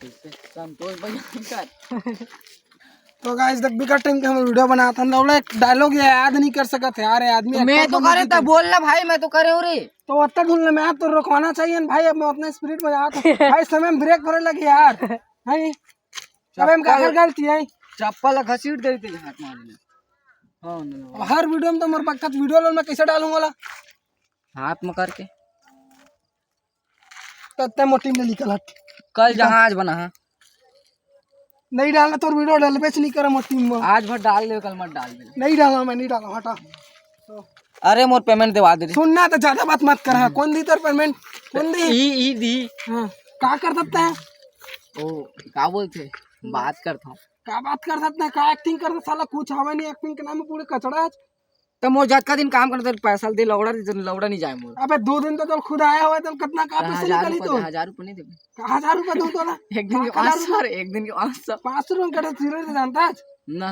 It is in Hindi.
संतोष भैया तो गाइस देख बिकट टाइम के हम वीडियो बनाया था लौड़ा एक डायलॉग याद नहीं कर सका थे यार आदमी मैं तो करे था बोलना भाई मैं तो करे हो रे तो उतना ढूंढने में यार तो रोकवाना चाहिए ना भाई। अब मैं उतना स्पीड में जा था भाई समय में ब्रेक भरे लगे यार भाई समय में क्या गलती है चप्पल घसीट दे थे हाथ मारने। हाँ हर वीडियो में तो मेरे पास वीडियो लो मैं कैसे डालूंगा हाथ में करके तो मोटी में निकल हट कल जहाज बना है नहीं डालना तो वीडियो डाल बेच नहीं करा मोटी में आज भर डाल दे कल मत डाल दे नहीं डाला मैं नहीं डाला हटा। अरे मोर पेमेंट दिवा दे सुनना तो ज्यादा बात मत कर। कौन दी तेरे पेमेंट कौन दी ई दी हाँ क्या कर सकते हैं ओ क्या बोलते बात करता हूँ क्या बात कर सकते हैं क्या एक्टिंग कर सकते साला कुछ हवा नहीं एक्टिंग के नाम में पूरे कचड़ा है। तो मोर जत का दिन काम करते पैसा दे लौड़ा नहीं जाए मोर। अबे 2 दिन तो खुद आया हुआ तो कितना का पैसे निकली तो 1000 रुपये नहीं देंगे 1000 रुपये दूं तो ना एक दिन के 500 एक दिन के 500 500 रुपये कटे जीरो से जानता है ना